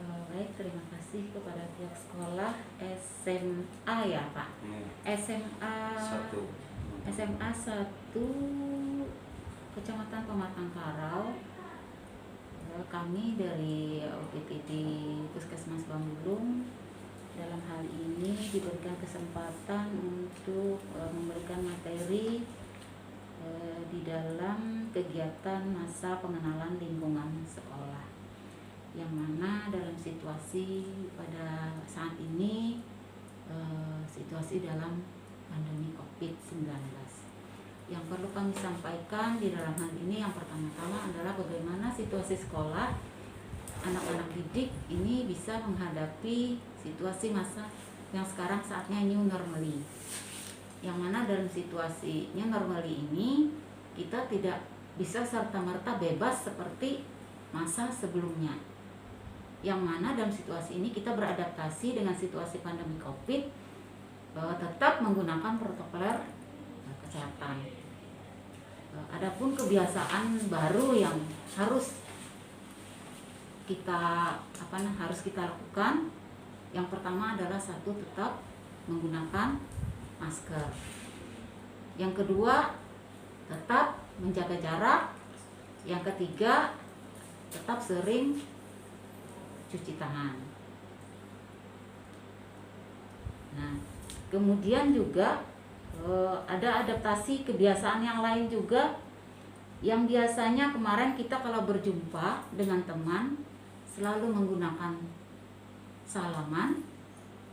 Baik, terima kasih kepada pihak sekolah SMA ya Pak. SMA Satu. SMA 1 Kecamatan Pematang Karau. Kami dari UPTD Puskesmas Bambulung dalam hal ini diberikan kesempatan untuk memberikan materi di dalam kegiatan masa pengenalan lingkungan sekolah, yang mana dalam situasi pada saat ini situasi dalam pandemi COVID-19. Yang perlu kami sampaikan di dalam hal ini yang pertama-tama adalah bagaimana situasi sekolah anak-anak didik ini bisa menghadapi situasi masa yang sekarang saatnya new normally, yang mana dalam situasi new normally ini kita tidak bisa serta-merta bebas seperti masa sebelumnya, yang mana dalam situasi ini kita beradaptasi dengan situasi pandemi COVID, tetap menggunakan protokol kesehatan. Adapun kebiasaan baru yang harus kita lakukan, yang pertama adalah satu, tetap menggunakan masker. Yang kedua, tetap menjaga jarak. Yang ketiga, tetap sering cuci tangan. Nah, kemudian juga ada adaptasi kebiasaan yang lain juga, yang biasanya kemarin kita kalau berjumpa dengan teman selalu menggunakan salaman,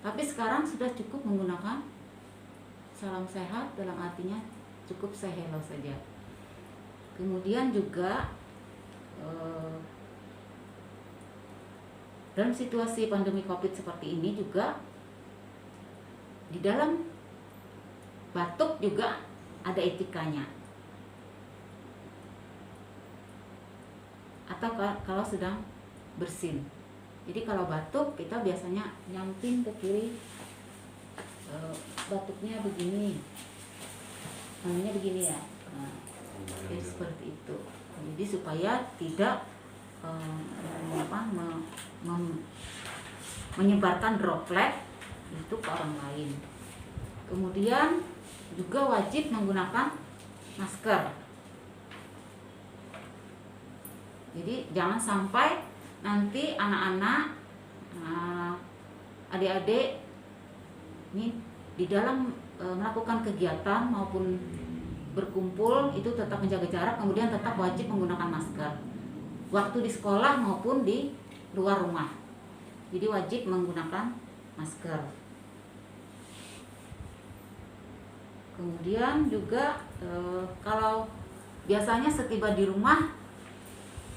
tapi sekarang sudah cukup menggunakan salam sehat, dalam artinya cukup say hello saja. Kemudian juga dalam situasi pandemi COVID seperti ini juga, di dalam batuk juga ada etikanya. Atau kalau sedang bersin. Jadi kalau batuk kita biasanya nyamping ke kiri, batuknya begini, namanya begini ya. Nah, jadi seperti itu. Jadi supaya tidak menyebarkan droplet itu ke orang lain. Kemudian juga wajib menggunakan masker. Jadi jangan sampai nanti anak-anak, adik-adik ini di dalam melakukan kegiatan maupun berkumpul itu tetap menjaga jarak, kemudian tetap wajib menggunakan masker waktu di sekolah maupun di luar rumah. Jadi wajib menggunakan masker. Kemudian juga kalau biasanya setiba di rumah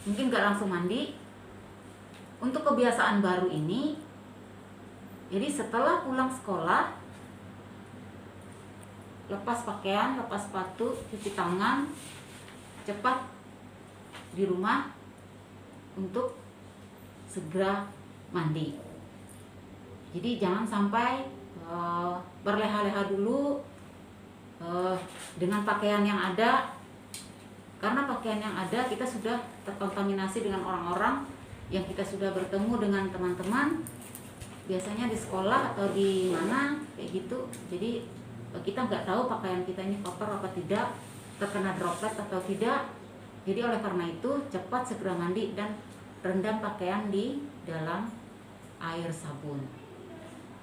mungkin gak langsung mandi. Untuk kebiasaan baru ini, jadi setelah pulang sekolah, lepas pakaian, lepas sepatu, cuci tangan, cepat di rumah untuk segera mandi. Jadi jangan sampai berleha-leha dulu dengan pakaian yang ada, karena pakaian yang ada kita sudah terkontaminasi dengan orang-orang yang kita sudah bertemu dengan teman-teman biasanya di sekolah atau di mana kayak gitu. Jadi kita nggak tahu pakaian kita ini kotor apa tidak, terkena droplet atau tidak. Jadi oleh karena itu cepat segera mandi dan rendam pakaian di dalam air sabun.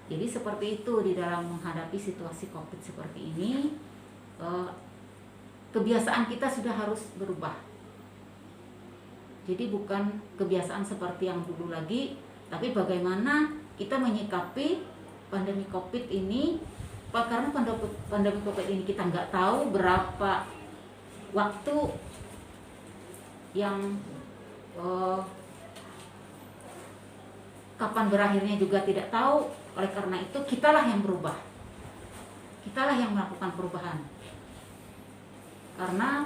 Jadi seperti itu di dalam menghadapi situasi COVID seperti ini, kebiasaan kita sudah harus berubah. Jadi bukan kebiasaan seperti yang dulu lagi, tapi bagaimana kita menyikapi pandemi COVID ini. Karena pandemi COVID ini kita nggak tahu berapa waktu yang kapan berakhirnya juga tidak tahu. Oleh karena itu kitalah yang berubah, kitalah yang melakukan perubahan. Karena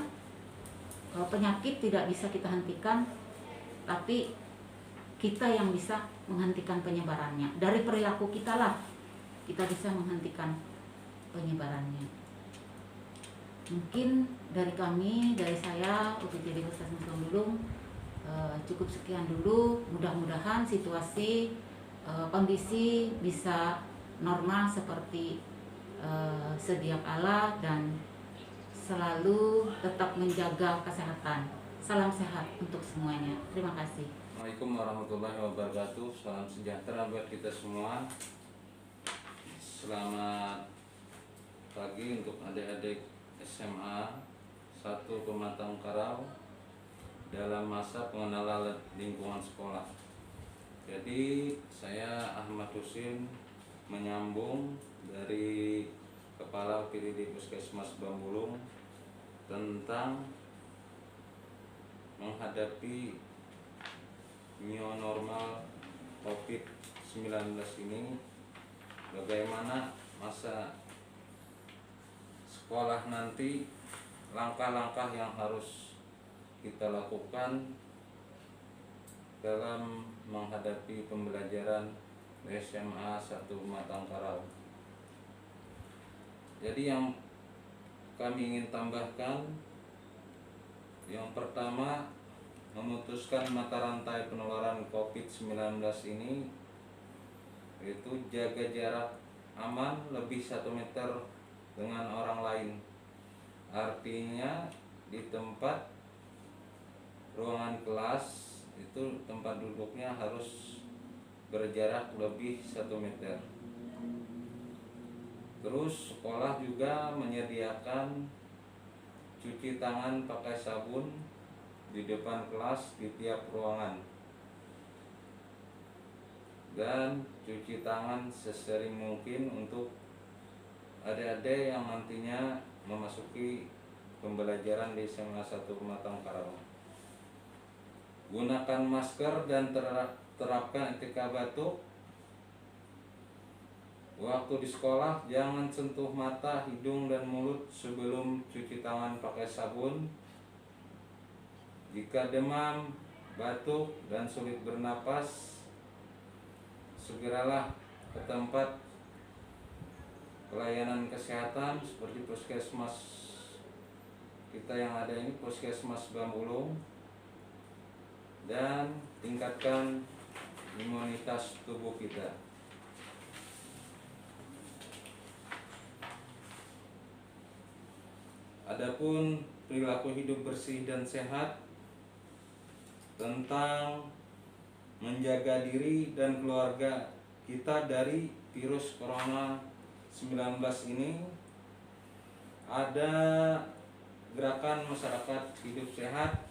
penyakit tidak bisa kita hentikan, tapi kita yang bisa menghentikan penyebarannya. Dari perilaku kita lah kita bisa menghentikan penyebarannya. Mungkin dari kami, dari saya, UPTD Puskesmas Bambulung, Cukup sekian dulu, mudah-mudahan situasi kondisi bisa normal seperti sedia kala dan selalu tetap menjaga kesehatan. Salam sehat untuk semuanya. Terima kasih. Assalamualaikum warahmatullahi wabarakatuh. Salam sejahtera buat kita semua. Selamat pagi untuk adik-adik SMA 1 Pematang Karau dalam masa pengenalan lingkungan sekolah. Jadi saya Ahmad Husin menyambung dari Kepala PDD Puskesmas Bambulung tentang menghadapi new normal COVID-19 ini, bagaimana masa sekolah nanti, langkah-langkah yang harus kita lakukan dalam menghadapi pembelajaran SMA 1 Pematang Karau. Jadi yang kami ingin tambahkan, yang pertama, memutuskan mata rantai penularan COVID-19 ini, yaitu jaga jarak aman lebih 1 meter dengan orang lain. Artinya di tempat ruangan kelas itu tempat duduknya harus berjarak lebih 1 meter. Terus sekolah juga menyediakan cuci tangan pakai sabun di depan kelas di tiap ruangan, dan cuci tangan sesering mungkin untuk adik-adik yang nantinya memasuki pembelajaran di SMA 1 Pematang Karau. Gunakan masker dan terapkan etika batuk. Waktu di sekolah jangan sentuh mata, hidung, dan mulut sebelum cuci tangan pakai sabun. Jika demam, batuk, dan sulit bernapas, segeralah ke tempat pelayanan kesehatan seperti puskesmas kita yang ada ini, Puskesmas Bambulung, dan tingkatkan imunitas tubuh kita. Adapun perilaku hidup bersih dan sehat tentang menjaga diri dan keluarga kita dari virus corona 19 ini, ada gerakan masyarakat hidup sehat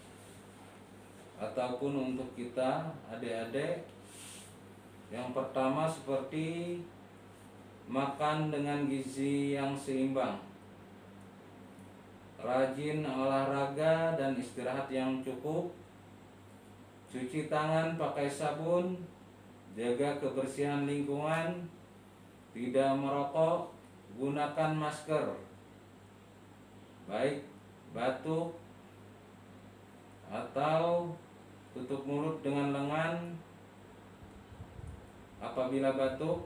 ataupun untuk kita adik-adik. Yang pertama seperti makan dengan gizi yang seimbang, rajin olahraga dan istirahat yang cukup, cuci tangan pakai sabun, jaga kebersihan lingkungan, tidak merokok, gunakan masker, baik batuk atau tutup mulut dengan lengan apabila batuk.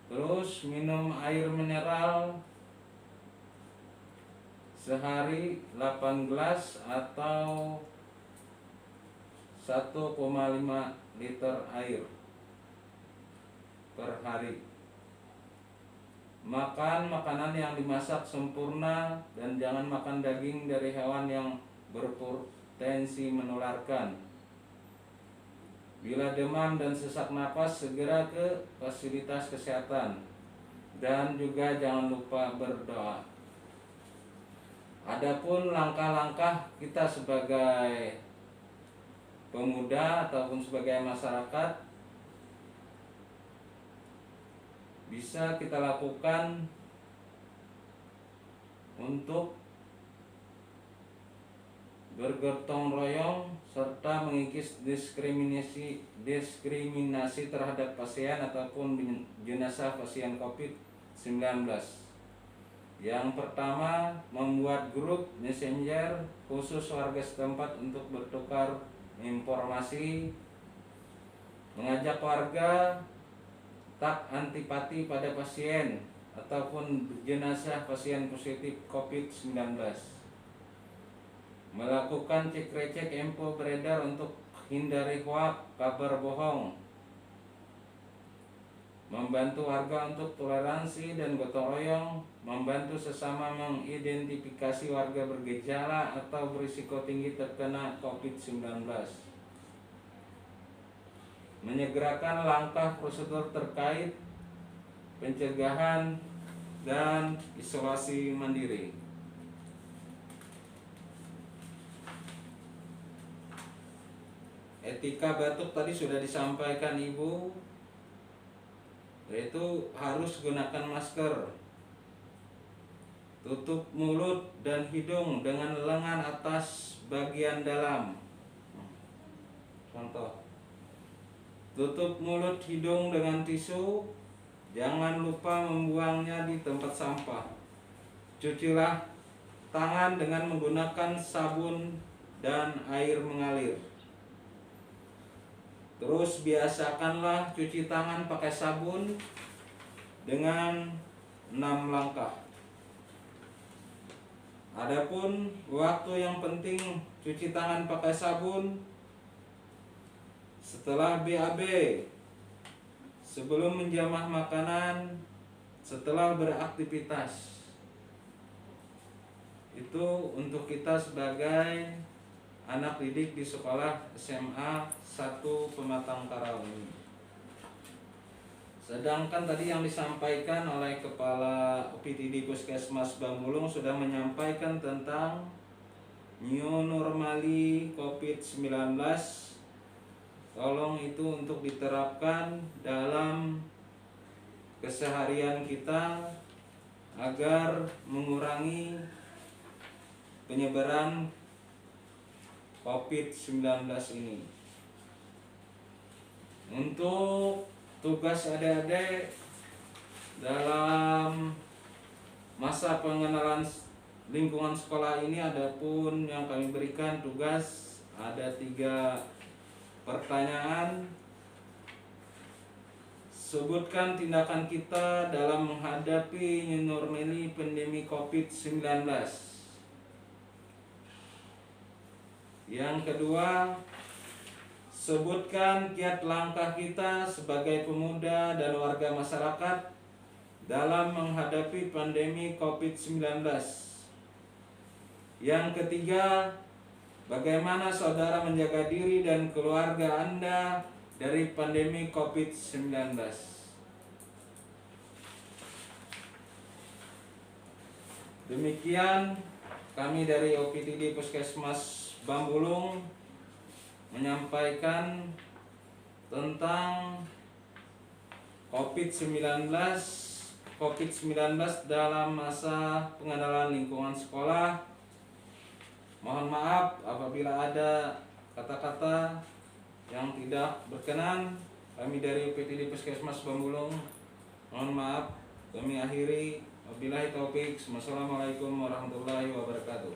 Terus minum air mineral sehari 8 gelas atau 1,5 liter air per hari. Makan makanan yang dimasak sempurna dan jangan makan daging dari hewan yang berpotensi menularkan. Bila demam dan sesak napas, segera ke fasilitas kesehatan, dan juga jangan lupa berdoa. Adapun langkah-langkah kita sebagai pemuda ataupun sebagai masyarakat bisa kita lakukan untuk bergotong royong serta mengikis diskriminasi terhadap pasien ataupun jenazah pasien COVID-19. Yang pertama, membuat grup messenger khusus warga setempat untuk bertukar informasi, mengajak warga tak antipati pada pasien ataupun jenazah pasien positif COVID-19. melakukan cek-recek info beredar untuk hindari hoak, kabar bohong, membantu warga untuk toleransi dan gotong royong, membantu sesama mengidentifikasi warga bergejala atau berisiko tinggi terkena COVID-19, menyegerakan langkah prosedur terkait pencegahan dan isolasi mandiri. Etika batuk tadi sudah disampaikan Ibu, yaitu harus gunakan masker, tutup mulut dan hidung dengan lengan atas bagian dalam. Contoh, tutup mulut hidung dengan tisu, jangan lupa membuangnya di tempat sampah. Cucilah tangan dengan menggunakan sabun dan air mengalir. Terus biasakanlah cuci tangan pakai sabun dengan 6 langkah. Adapun waktu yang penting cuci tangan pakai sabun setelah BAB, sebelum menjamah makanan, setelah beraktivitas. Itu untuk kita sebagai anak didik di sekolah SMA 1 Pematang Karawaci. Sedangkan tadi yang disampaikan oleh Kepala OPTD Puskesmas Bambulung sudah menyampaikan tentang new normali COVID-19. Tolong itu untuk diterapkan dalam keseharian kita agar mengurangi penyebaran COVID-19 ini. Untuk tugas adik-adik dalam masa pengenalan lingkungan sekolah ini, adapun yang kami berikan tugas ada 3 pertanyaan. Sebutkan tindakan kita dalam menghadapi new normal pandemi COVID-19. Yang kedua, sebutkan kiat langkah kita sebagai pemuda dan warga masyarakat dalam menghadapi pandemi COVID-19. Yang ketiga, bagaimana saudara menjaga diri dan keluarga Anda dari pandemi COVID-19. Demikian kami dari OPTD Puskesmas Bambulung menyampaikan tentang COVID-19 dalam masa pengenalan lingkungan sekolah. Mohon maaf apabila ada kata-kata yang tidak berkenan. Kami dari OPTD Puskesmas Bambulung mohon maaf. Kami akhiri. Wabillahi taufik. Wassalamualaikum warahmatullahi wabarakatuh.